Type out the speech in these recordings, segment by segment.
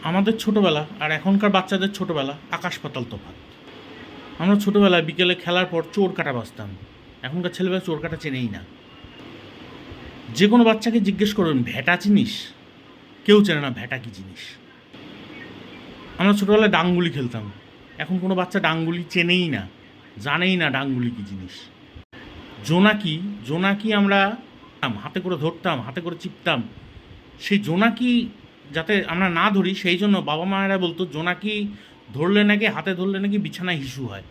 আমাদের ছোটোবেলা আর এখনকার বাচ্চাদের ছোটোবেলা আকাশ পাতাল তফাৎ। আমরা ছোটোবেলায় বিকেলে খেলার পর চোর কাটা বাঁচতাম, এখনকার ছেলেবেলা চোর কাটা চেনেই না। যে কোনো বাচ্চাকে জিজ্ঞেস করবেন ভ্যাটা চিনিস, কেউ চেনে না ভ্যাটা কী জিনিস। আমরা ছোটোবেলায় ডাংগুলি খেলতাম, এখন কোনো বাচ্চা ডাংগুলি চেনেই না, জানেই না ডাংগুলি কী জিনিস। জোনাকি জোনাকি আমরা হাতে করে ধরতাম, হাতে করে চিপতাম। সেই জোনাকি যাতে আমরা না ধরি সেই জন্য বাবা মায়েরা বলতো জোনাকি ধরলে নাকি, হাতে ধরলে নাকি বিছানায় হিসু হয়।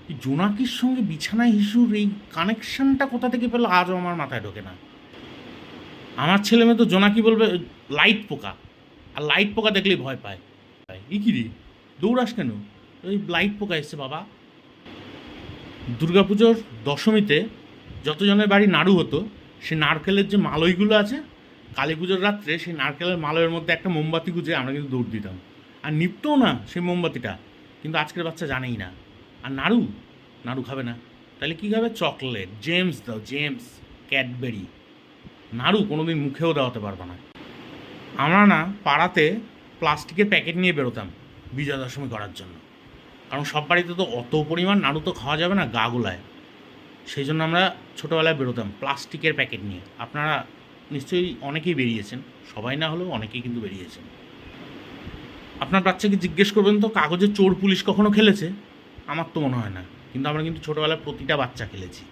এই জোনাকির সঙ্গে বিছানায় হিসুর এই কানেকশনটা কোথা থেকে পেলো আজও আমার মাথায় ঢোকে না। আমার ছেলে মেয়ে তো জোনাকি বলবে লাইট পোকা, আর লাইট পোকা দেখলেই ভয় পায়। ই কি রে, দৌড়াস কেন? ওই লাইট পোকা এসছে বাবা। দুর্গাপুজোর দশমীতে যতজনের বাড়ি নাড়ু হতো, সে নারকেলের যে মালইগুলো আছে, কালী পুজোর রাত্রে সেই নারকেলের মালয়ের মধ্যে একটা মোমবাতি গুঁজে আমরা কিন্তু দৌড় দিতাম, আর নিপতও না সেই মোমবাতিটা। কিন্তু আজকের বাচ্চা জানেই না। আর নাড়ু নাড়ু খাবে না, তাহলে কী খাবে? চকলেট, জেমস দাও, জেমস, ক্যাডবেরি। নাড়ু কোনোদিন মুখেও দেওয়াতে পারবে না। আমরা না পাড়াতে প্লাস্টিকের প্যাকেট নিয়ে বেরোতাম বিজয়া দশমী করার জন্য, কারণ সব বাড়িতে তো অত পরিমাণ নাড়ু তো খাওয়া যাবে না গা গুলায়। সেই জন্য আমরা ছোটোবেলায় বেরোতাম প্লাস্টিকের প্যাকেট নিয়ে। আপনারা নিশ্চয়ই অনেকেই বেরিয়েছেন, সবাই না হলেও অনেকেই কিন্তু বেরিয়েছেন। আপনার বাচ্চাকে জিজ্ঞেস করবেন তো কাগজের চোর পুলিশ কখনো খেলেছে? আমার তো মনে হয় না, কিন্তু আমরা কিন্তু ছোটোবেলায় প্রতিটা বাচ্চা খেলেছি।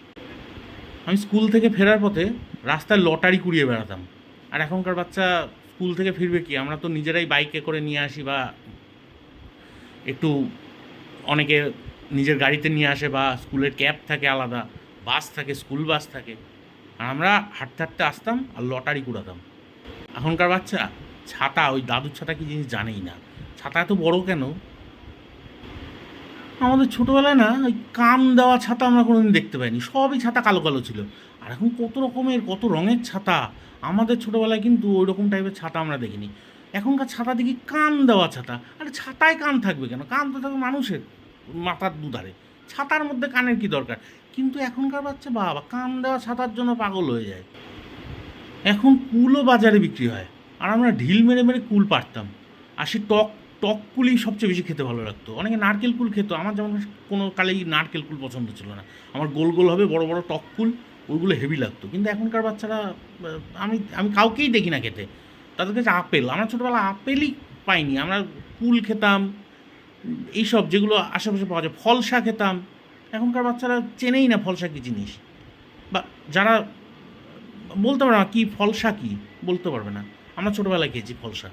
আমি স্কুল থেকে ফেরার পথে রাস্তায় লটারি কুড়িয়ে বেড়াতাম। আর এখনকার বাচ্চা স্কুল থেকে ফিরবে কি, আমরা তো নিজেরাই বাইকে করে নিয়ে আসি, বা একটু অনেকে নিজের গাড়িতে নিয়ে আসে, বা স্কুলের ক্যাব থাকে আলাদা, বাস থাকে, স্কুল বাস থাকে। আর আমরা হাঁটতে হাঁটতে আসতাম আর লটারি কুড়াতাম। এখনকার বাচ্চা ছাতা, ওই দাদুর ছাতা কি জিনিস জানেই না। ছাতা এত বড় কেন? আমাদের ছোটোবেলায় না ওই কান দেওয়া ছাতা আমরা কোনোদিন দেখতে পাইনি, সবই ছাতা কালো কালো ছিল। আর এখন কত রকমের কত রঙের ছাতা। আমাদের ছোটোবেলায় কিন্তু ওই রকম টাইপের ছাতা আমরা দেখিনি। এখনকার ছাতা দেখি কান দেওয়া ছাতা। আরে ছাতায় কান থাকবে কেন? কান তো থাকবে মানুষের মাথার দুধারে, ছাতার মধ্যে কানের কি দরকার? কিন্তু এখনকার বাচ্চা বাবা কান দেওয়া ছাতার জন্য পাগল হয়ে যায়। এখন কুলও বাজারে বিক্রি হয়, আর আমরা ঢিল মেরে মেরে কুল পারতাম। আর সে টক টক কুলই সবচেয়ে বেশি খেতে ভালো লাগতো। অনেকে নারকেল কুল খেত, আমার যেমন কোনো কালেই নারকেল কুল পছন্দ ছিল না। আমার গোল গোল হবে বড় বড় টক কুল, ওইগুলো হেভি লাগতো। কিন্তু এখনকার বাচ্চারা আমি আমি কাউকেই দেখি না খেতে। তাদের কাছে আপেল, আমরা ছোটোবেলা আপেলই পাইনি। আমরা কুল খেতাম, এইসব যেগুলো আশেপাশে পাওয়া যায়, ফলসা খেতাম। এখনকার বাচ্চারা চেনেই না ফলসা কী জিনিস, বা যারা বলতে পারবে না কী ফলসা কী, বলতে পারবে না। আমরা ছোটোবেলায় খেয়েছি ফলসা।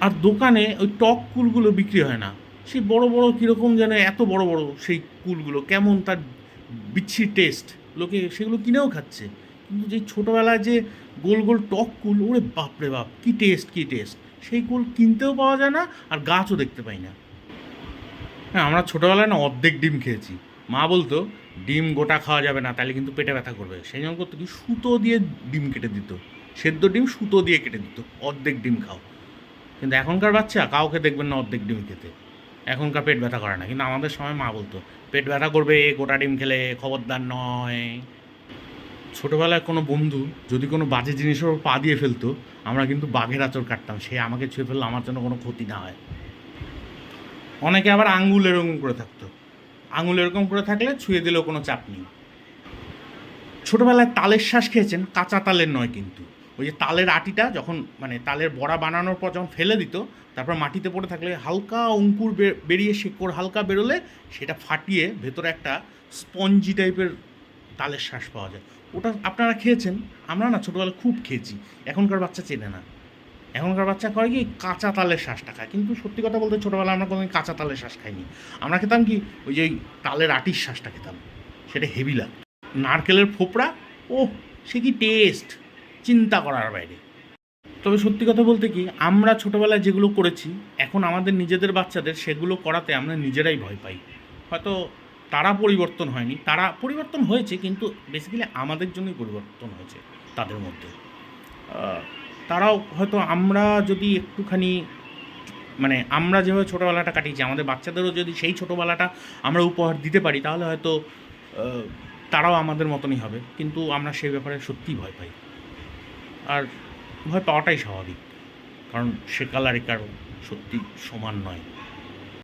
আর দোকানে ওই টক কুলগুলো বিক্রি হয় না, সেই বড় বড় কীরকম যেন, এত বড় বড় সেই কুলগুলো, কেমন তার বিচ্ছিরি টেস্ট, লোকে সেগুলো কিনেও খাচ্ছে। কিন্তু যে ছোটোবেলায় যে গোল গোল টক কুল, ওরে বাপরে বাপ, কী টেস্ট কী টেস্ট! সেই কুল কিনতেও পাওয়া যায় না, আর গাছও দেখতে পাই না। হ্যাঁ, আমরা ছোটোবেলায় না অর্ধেক ডিম খেয়েছি। মা বলতো ডিম গোটা খাওয়া যাবে না, তাহলে কিন্তু পেটে ব্যথা করবে। সেই জন্য করতো কি, সুতো দিয়ে ডিম কেটে দিত, সেদ্ধ ডিম সুতো দিয়ে কেটে দিত, অর্ধেক ডিম খাও। কিন্তু এখনকার বাচ্চা কাউকে দেখবেন না অর্ধেক ডিম খেতে। এখনকার পেট ব্যথা করে না, কিন্তু আমাদের সময় মা বলতো পেট ব্যথা করবে গোটা ডিম খেলে, খবরদার নয়। ছোটোবেলায় কোনো বন্ধু যদি কোনো বাজে জিনিসের ওপর পা দিয়ে ফেলতো, আমরা কিন্তু বাঘের আঁচড় কাটতাম, সে আমাকে ছুঁয়ে ফেললে আমার জন্য কোনো ক্ষতি না হয়। অনেকে আবার আঙুল এরকম করে থাকতো, আঙুল এরকম করে থাকলে ছুঁয়ে দিলেও কোনো চাপ নেই। ছোটোবেলায় তালের শ্বাস খেয়েছেন? কাঁচা তালের নয় কিন্তু, ওই যে তালের আটিটা যখন মানে তালের বড়া বানানোর পর যখন ফেলে দিত, তারপর মাটিতে পড়ে থাকলে হালকা অঙ্কুর বেরিয়ে শেকড় হালকা বেরোলে সেটা ফাটিয়ে ভেতরে একটা স্পঞ্জি টাইপের তালের শ্বাস পাওয়া যায়। ওটা আপনারা খেয়েছেন? আমরা না ছোটোবেলায় খুব খেয়েছি। এখনকার বাচ্চা চেনে না। এখনকার বাচ্চা করে কি, কাঁচা তালের শ্বাসটা খায়। কিন্তু সত্যি কথা বলতে ছোটোবেলায় আমরা কোনোদিন কাঁচা তালের শ্বাস খাইনি। আমরা খেতাম কি, ওই যে তালের আটির শ্বাসটা খেতাম, সেটা হেভি লাগতো। নারকেলের ফোপড়া, ও সে কি টেস্ট, চিন্তা করার বাইরে। তবে সত্যি কথা বলতে কি, আমরা ছোটোবেলায় যেগুলো করেছি, এখন আমাদের নিজেদের বাচ্চাদের সেগুলো করাতে আমরা নিজেরাই ভয় পাই। হয়তো তারা পরিবর্তন হয়নি, তারা পরিবর্তন হয়েছে, কিন্তু বেসিক্যালি আমাদের জন্যই পরিবর্তন হয়েছে তাদের মধ্যে। তারাও হয়তো, আমরা যদি একটুখানি মানে আমরা যেভাবে ছোটোবেলাটা কাটিয়েছি, আমাদের বাচ্চাদেরও যদি সেই ছোটোবেলাটা আমরা উপহার দিতে পারি, তাহলে হয়তো তারাও আমাদের মতনই হবে। কিন্তু আমরা সেই ব্যাপারে সত্যিই ভয় পাই, আর ভয় পাওয়াটাই স্বাভাবিক। কারণ সে কালারই কারো সত্যি সমান নয়।